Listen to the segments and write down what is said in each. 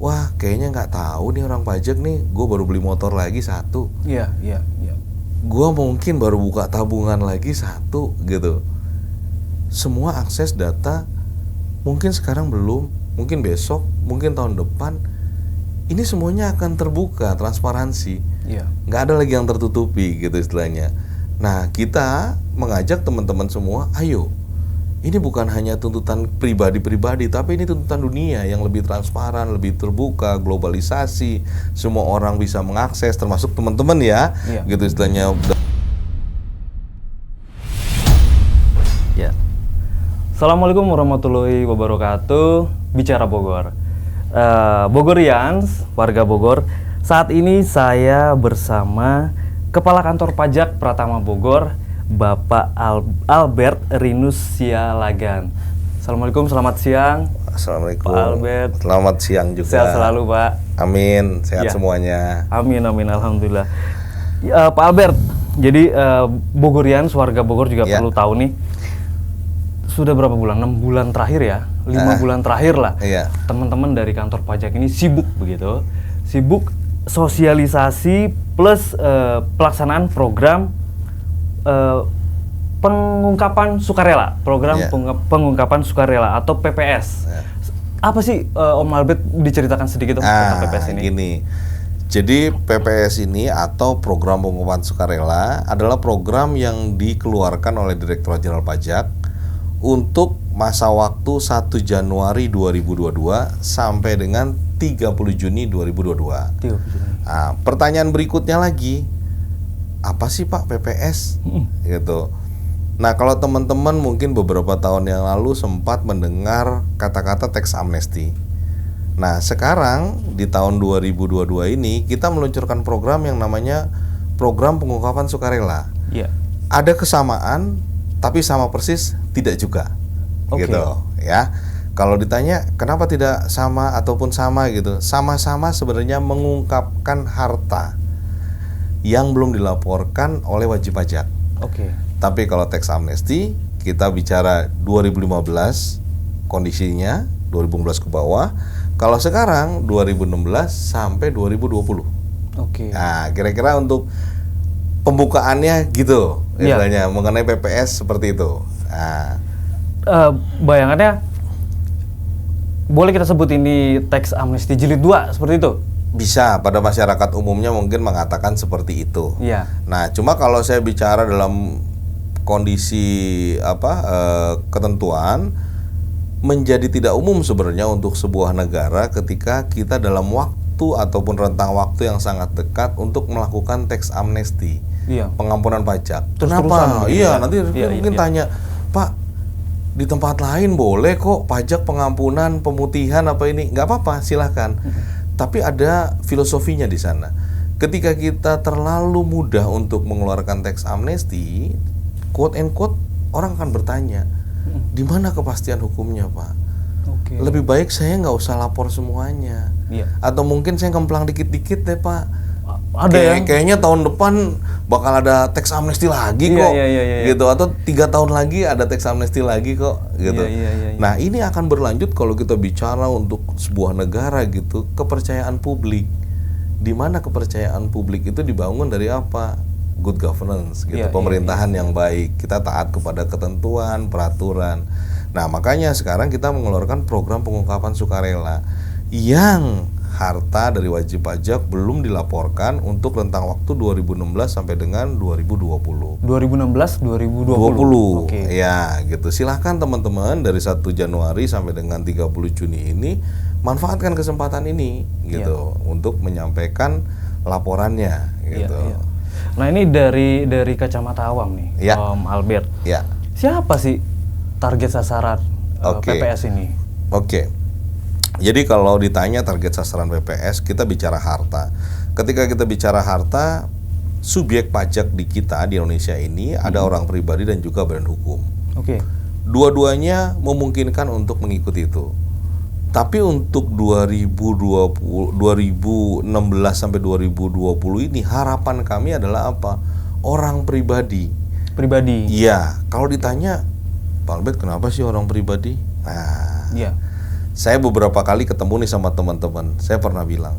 wah kayaknya nggak tahu nih orang pajak nih, gue baru beli motor lagi satu. Iya. Gue mungkin baru buka tabungan lagi satu gitu. Semua akses data mungkin sekarang belum, mungkin besok, mungkin tahun depan. Ini semuanya akan terbuka, transparansi. Iya. Nggak ada lagi yang tertutupi gitu istilahnya. Nah kita mengajak teman-teman semua, ayo. Ini bukan hanya tuntutan pribadi-pribadi, tapi ini tuntutan dunia yang lebih transparan, lebih terbuka, globalisasi. Semua orang bisa mengakses, termasuk teman-teman ya, gitu istilahnya. Ya. Assalamualaikum warahmatullahi wabarakatuh. Bicara Bogor. Bogorians, warga Bogor. Saat ini saya bersama Kepala Kantor Pajak Pratama Bogor, Bapak Albert Rinus Sialagan. Assalamualaikum, selamat siang. Assalamualaikum. Pak Albert. Selamat siang juga. Sehat selalu, Pak. Amin, sehat semuanya. Amin, alhamdulillah. Pak Albert, jadi Bogorians, warga Bogor juga perlu tahu nih. Sudah berapa bulan? 6 bulan terakhir ya? 5 bulan terakhir lah. Teman-teman dari kantor pajak ini sibuk begitu. Sibuk sosialisasi plus pelaksanaan program pengungkapan sukarela, program pengungkapan sukarela atau PPS. Apa sih Om Albert, diceritakan sedikit tentang PPS ini? Gini, jadi PPS ini atau program pengungkapan sukarela adalah program yang dikeluarkan oleh Direktorat Jenderal Pajak untuk masa waktu 1 Januari 2022 sampai dengan 30 Juni 2022. Nah, pertanyaan berikutnya lagi, apa sih Pak PPS? Gitu. Nah, kalau teman-teman mungkin beberapa tahun yang lalu sempat mendengar kata-kata tax amnesty. Nah, sekarang di tahun 2022 ini kita meluncurkan program yang namanya program pengungkapan sukarela. Ada kesamaan, tapi sama persis tidak juga. Gitu, ya. Kalau ditanya kenapa tidak sama ataupun sama gitu, sama-sama sebenarnya mengungkapkan harta yang belum dilaporkan oleh wajib pajak. Tapi kalau tax amnesty kita bicara 2015 kondisinya 2015 ke bawah. Kalau sekarang 2016 sampai 2020. Nah, kira-kira untuk pembukaannya gitu, istilahnya mengenai PPS seperti itu. Nah, bayangannya boleh kita sebut ini tax amnesty jilid 2 seperti itu? Bisa, pada masyarakat umumnya mungkin mengatakan seperti itu. Nah, cuma kalau saya bicara dalam kondisi ketentuan menjadi tidak umum sebenarnya untuk sebuah negara ketika kita dalam waktu ataupun rentang waktu yang sangat dekat untuk melakukan tax amnesty, pengampunan pajak. Kenapa? Nanti mungkin tanya, Pak, di tempat lain boleh kok pajak pengampunan, pemutihan apa ini, nggak apa-apa, silahkan. Tapi ada filosofinya di sana. Ketika kita terlalu mudah untuk mengeluarkan tax amnesty, quote and quote, orang akan bertanya, di mana kepastian hukumnya, Pak? Lebih baik saya nggak usah lapor semuanya. Atau mungkin saya kemplang dikit-dikit deh, Pak. Kayaknya tahun depan bakal ada tax amnesty lagi kok, gitu. Atau 3 tahun lagi ada tax amnesty lagi kok, gitu. Nah, ini akan berlanjut kalau kita bicara untuk sebuah negara gitu, kepercayaan publik. Di mana kepercayaan publik itu dibangun dari apa? Good governance, gitu. Pemerintahan yang baik. Kita taat kepada ketentuan, peraturan. Nah, makanya sekarang kita mengeluarkan program pengungkapan sukarela yang harta dari wajib pajak belum dilaporkan untuk rentang waktu 2016 sampai dengan 2020. 2016-2020. Ya, gitu. Silahkan teman-teman dari 1 Januari sampai dengan 30 Juni ini manfaatkan kesempatan ini gitu untuk menyampaikan laporannya gitu. Nah, ini dari kacamata awam nih, Om Albert. Siapa sih target sasaran PPS ini? Jadi kalau ditanya target sasaran PPS, kita bicara harta. Ketika kita bicara harta, subjek pajak di kita di Indonesia ini ada orang pribadi dan juga badan hukum. Dua-duanya memungkinkan untuk mengikuti itu. Tapi untuk 2016 sampai 2020 ini harapan kami adalah apa? Orang pribadi. Iya, kalau ditanya, Pak Albert kenapa sih orang pribadi? Nah, Saya beberapa kali ketemu nih sama teman-teman. Saya pernah bilang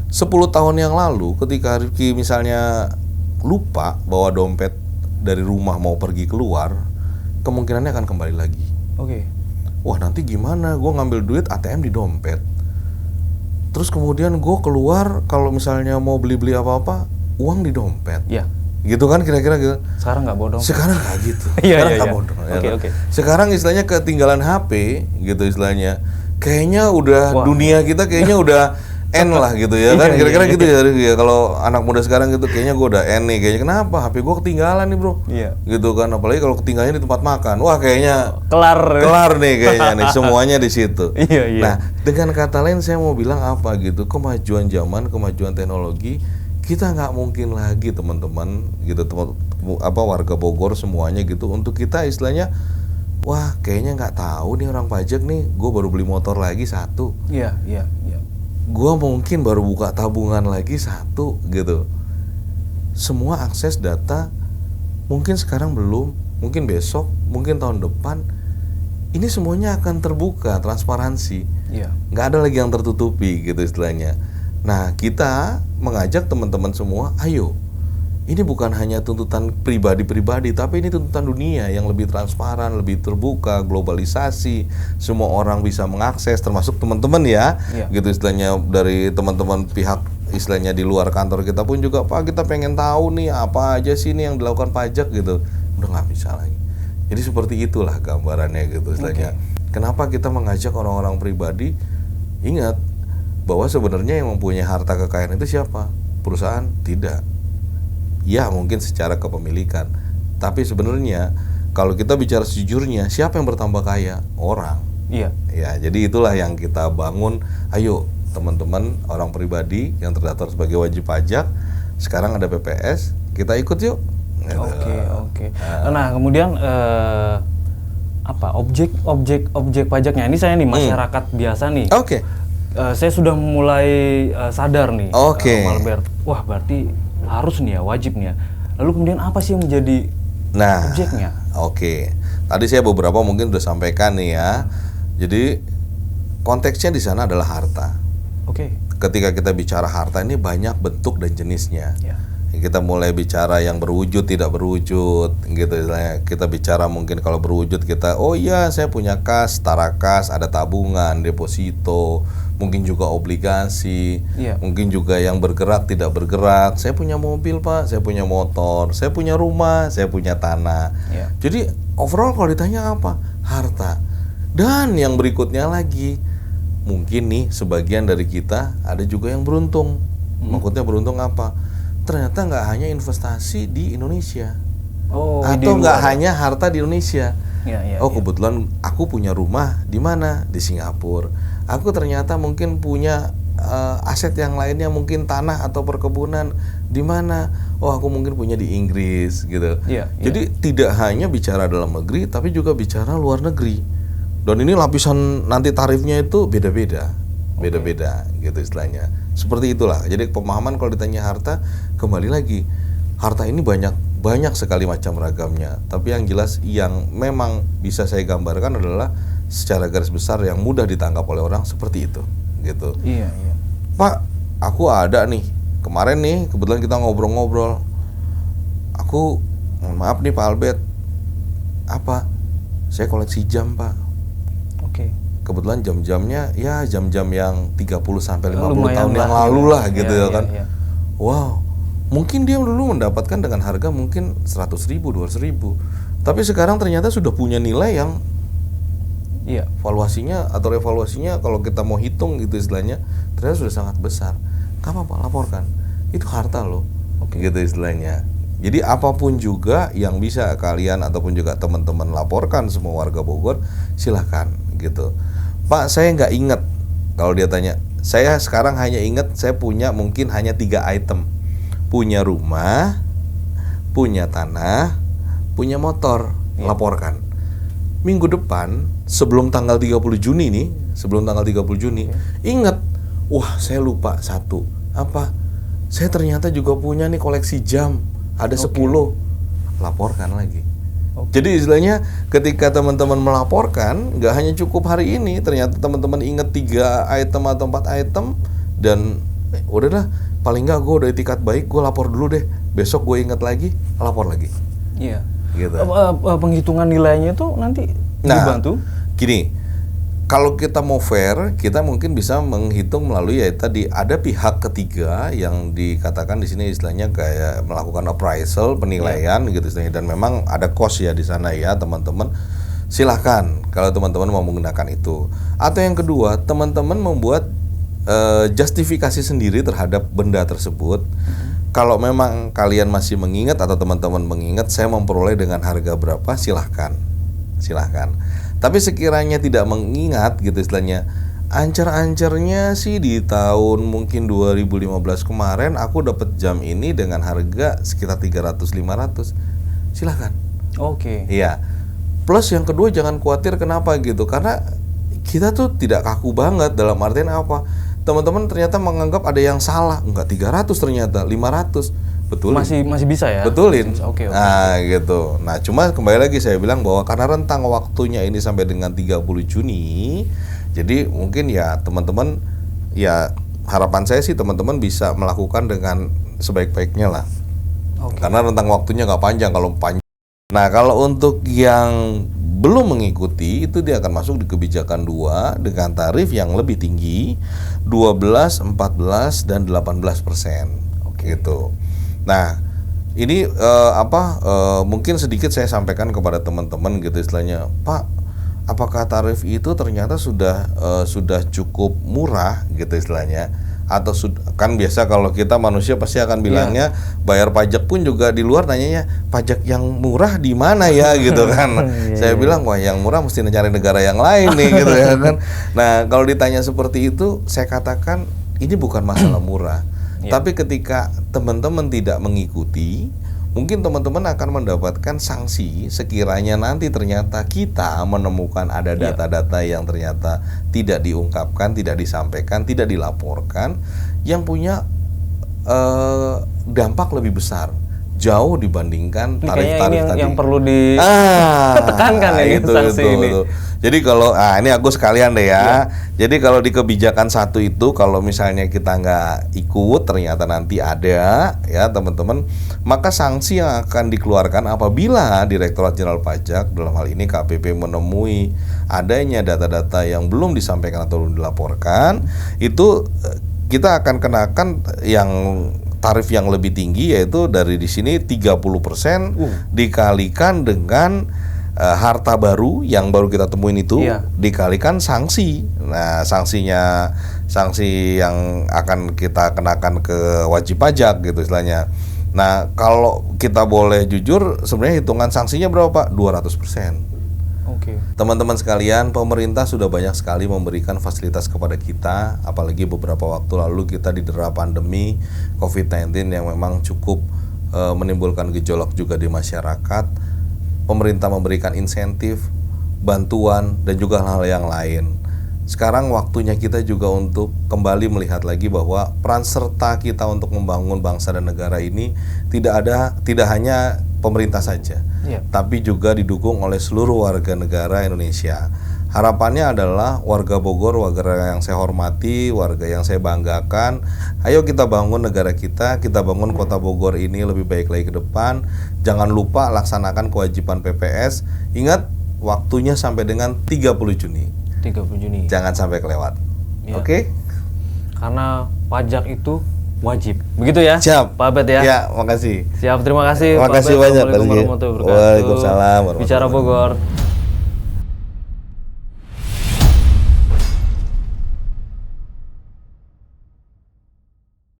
10 tahun yang lalu ketika Rifki misalnya lupa bawa dompet dari rumah mau pergi keluar, kemungkinannya akan kembali lagi. Oke. Wah, nanti gimana? Gue ngambil duit ATM di dompet. Terus kemudian gue keluar kalau misalnya mau beli-beli apa-apa, uang di dompet. Iya. Gitu kan kira-kira gitu. Sekarang nggak bodong. Sekarang nggak gitu. Sekarang nggak bodong. Oke. Sekarang istilahnya ketinggalan HP gitu istilahnya. Kayaknya udah dunia kita kayaknya udah N lah gitu ya kan. Kira-kira gitu ya. Kalau anak muda sekarang gitu kayaknya gue udah N nih. Kayaknya kenapa? HP gue ketinggalan nih bro. Iya. Gitu kan. Apalagi kalau ketinggalannya di tempat makan. Wah kayaknya kelar nih kayaknya nih. Semuanya di situ. Iya. Nah dengan kata lain saya mau bilang apa gitu. Kemajuan zaman, kemajuan teknologi. Kita nggak mungkin lagi teman-teman gitu warga Bogor semuanya gitu untuk kita istilahnya wah kayaknya nggak tahu nih orang pajak nih gue baru beli motor lagi 1. Iya. Gue mungkin baru buka tabungan lagi 1 gitu. Semua akses data mungkin sekarang belum, mungkin besok, mungkin tahun depan ini semuanya akan terbuka, transparansi. Iya. Nggak ada lagi yang tertutupi gitu istilahnya. Nah kita mengajak teman-teman semua, ayo ini bukan hanya tuntutan pribadi-pribadi, tapi ini tuntutan dunia yang lebih transparan, lebih terbuka, globalisasi, semua orang bisa mengakses, termasuk teman-teman ya, gitu istilahnya dari teman-teman pihak istilahnya di luar kantor kita pun juga, Pak kita pengen tahu nih apa aja sih nih yang dilakukan pajak gitu, udah nggak bisa lagi. Jadi seperti itulah gambarannya gitu istilahnya. Kenapa kita mengajak orang-orang pribadi, ingat bahwa sebenarnya yang mempunyai harta kekayaan itu siapa? Perusahaan? Tidak. Ya mungkin secara kepemilikan. Tapi sebenarnya kalau kita bicara sejujurnya, siapa yang bertambah kaya? Orang. Iya. Ya, jadi itulah yang kita bangun. Ayo teman-teman orang pribadi yang terdaftar sebagai wajib pajak, sekarang ada PPS, kita ikut yuk. Oke. Nah kemudian objek pajaknya? Ini saya nih masyarakat biasa nih. Oke. Saya sudah mulai sadar nih, Albert. Wah, berarti harus nih ya, wajib nih ya. Lalu kemudian apa sih yang menjadi objeknya? Oke. Tadi saya beberapa mungkin sudah sampaikan nih ya. Jadi konteksnya di sana adalah harta. Oke. Ketika kita bicara harta ini banyak bentuk dan jenisnya. Ya. Kita mulai bicara yang berwujud, tidak berwujud gitu. Kita bicara mungkin kalau berwujud kita, oh iya saya punya kas, setara kas, ada tabungan, deposito, mungkin juga obligasi, mungkin juga yang bergerak, tidak bergerak. Saya punya mobil Pak, saya punya motor, saya punya rumah, saya punya tanah. Jadi overall kalau ditanya apa? Harta. Dan yang berikutnya lagi, mungkin nih sebagian dari kita ada juga yang beruntung. Maksudnya beruntung apa? Ternyata nggak hanya investasi di Indonesia, atau nggak hanya harta di Indonesia. Kebetulan aku punya rumah di mana? Di Singapura. Aku ternyata mungkin punya aset yang lainnya, mungkin tanah atau perkebunan di mana? Aku mungkin punya di Inggris gitu. Jadi tidak hanya bicara dalam negeri, tapi juga bicara luar negeri. Dan ini lapisan nanti tarifnya itu beda-beda gitu istilahnya. Seperti itulah. Jadi pemahaman kalau ditanya harta, kembali lagi harta ini banyak sekali macam ragamnya. Tapi yang jelas yang memang bisa saya gambarkan adalah secara garis besar yang mudah ditangkap oleh orang seperti itu, gitu. Iya. Pak, aku ada nih. Kemarin nih kebetulan kita ngobrol-ngobrol. Aku maaf nih Pak Albert. Apa? Saya koleksi jam, Pak. Kebetulan jam-jamnya ya jam-jam yang 30 sampai 50 tahun yang lalu lah gitu ya kan. Wow. Mungkin dia dulu mendapatkan dengan harga mungkin 100.000, 200.000. Tapi sekarang ternyata sudah punya nilai yang valuasinya atau revaluasinya kalau kita mau hitung gitu istilahnya ternyata sudah sangat besar. Gak apa-apa, laporkan. Itu harta loh. Gitu istilahnya. Jadi apapun juga yang bisa kalian ataupun juga teman-teman laporkan semua warga Bogor, silahkan gitu. Pak, saya nggak ingat kalau dia tanya. Saya sekarang hanya ingat saya punya mungkin hanya 3 item. Punya rumah, punya tanah, punya motor. Laporkan. Minggu depan sebelum tanggal 30 Juni nih, ingat. Wah, saya lupa satu. Apa? Saya ternyata juga punya nih koleksi jam. Ada 10. Laporkan lagi. Jadi istilahnya ketika teman-teman melaporkan, nggak hanya cukup hari ini, ternyata teman-teman ingat 3 item atau 4 item dan udah dah, paling nggak gue udah itikat baik, gue lapor dulu deh. Besok gue ingat lagi, lapor lagi. Iya. Gitu. Penghitungan nilainya itu nanti dibantu. Gini, kalau kita mau fair, kita mungkin bisa menghitung melalui ya tadi ada pihak ketiga yang dikatakan di sini istilahnya kayak melakukan appraisal, penilaian gitu istilahnya, dan memang ada cost ya di sana ya teman-teman. Silahkan kalau teman-teman mau menggunakan itu. Atau yang kedua, teman-teman membuat justifikasi sendiri terhadap benda tersebut. Kalau memang kalian masih mengingat atau teman-teman mengingat saya memperoleh dengan harga berapa, silahkan. Tapi sekiranya tidak mengingat gitu istilahnya, ancer-ancernya sih di tahun mungkin 2015 kemarin aku dapat jam ini dengan harga sekitar 300-500. Silahkan. Oke. Iya. Plus yang kedua jangan khawatir, kenapa gitu? Karena kita tuh tidak kaku banget, dalam artian apa? Teman-teman ternyata menganggap ada yang salah, enggak 300 ternyata 500. Betulin. Masih bisa ya? Betulin. Oke. Nah gitu. Nah cuma kembali lagi saya bilang bahwa karena rentang waktunya ini sampai dengan 30 Juni, jadi mungkin ya teman-teman, ya harapan saya sih teman-teman bisa melakukan dengan sebaik-baiknya lah. Karena rentang waktunya nggak panjang. Kalau panjang. Nah kalau untuk yang belum mengikuti itu dia akan masuk di kebijakan 2 dengan tarif yang lebih tinggi, 12, 14 dan 18%. Gitu. Nah, ini mungkin sedikit saya sampaikan kepada teman-teman gitu istilahnya, Pak, apakah tarif itu ternyata sudah cukup murah gitu istilahnya, atau kan biasa kalau kita manusia pasti akan bilangnya bayar pajak pun juga di luar nanyanya pajak yang murah di mana ya gitu kan. Saya bilang wah yang murah mesti cari negara yang lain nih gitu ya kan. Nah, kalau ditanya seperti itu saya katakan ini bukan masalah murah. Tapi ketika teman-teman tidak mengikuti, mungkin teman-teman akan mendapatkan sanksi sekiranya nanti ternyata kita menemukan ada data-data yang ternyata tidak diungkapkan, tidak disampaikan, tidak dilaporkan, yang punya dampak lebih besar jauh dibandingkan tarif-tarif tadi. Yang perlu ditekankan ya itu, sanksi ini. Jadi kalau ini Agus sekalian deh ya. Jadi kalau di kebijakan 1 itu kalau misalnya kita nggak ikut ternyata nanti ada ya teman-teman, maka sanksi yang akan dikeluarkan apabila Direktorat Jenderal Pajak dalam hal ini KPP menemui adanya data-data yang belum disampaikan atau belum dilaporkan, itu kita akan kenakan yang tarif yang lebih tinggi, yaitu dari di sini 30% dikalikan dengan harta baru yang baru kita temuin itu dikalikan sanksi. Nah, sanksi yang akan kita kenakan ke wajib pajak gitu istilahnya. Nah, kalau kita boleh jujur sebenarnya hitungan sanksinya berapa Pak? 200%. Teman-teman sekalian, pemerintah sudah banyak sekali memberikan fasilitas kepada kita, apalagi beberapa waktu lalu kita didera pandemi COVID-19 yang memang cukup menimbulkan gejolak juga di masyarakat. Pemerintah memberikan insentif, bantuan, dan juga hal-hal yang lain. Sekarang waktunya kita juga untuk kembali melihat lagi bahwa peran serta kita untuk membangun bangsa dan negara ini tidak hanya pemerintah saja, tapi juga didukung oleh seluruh warga negara Indonesia. Harapannya adalah warga Bogor, warga yang saya hormati, warga yang saya banggakan, ayo kita bangun negara kita bangun kota Bogor ini lebih baik lagi ke depan. Jangan lupa laksanakan kewajiban PPS. Ingat, waktunya sampai dengan 30 Juni. Jangan sampai kelewat. Oke? Karena pajak itu wajib. Begitu ya? Siap. Pak Abed ya? Ya, makasih. Siap, terima kasih. Terima kasih banyak. Waalaikumsalam warahmatullahi wabarakatuh. Waalaikumsalam warahmatullahi wabarakatuh. Bicara Bogor.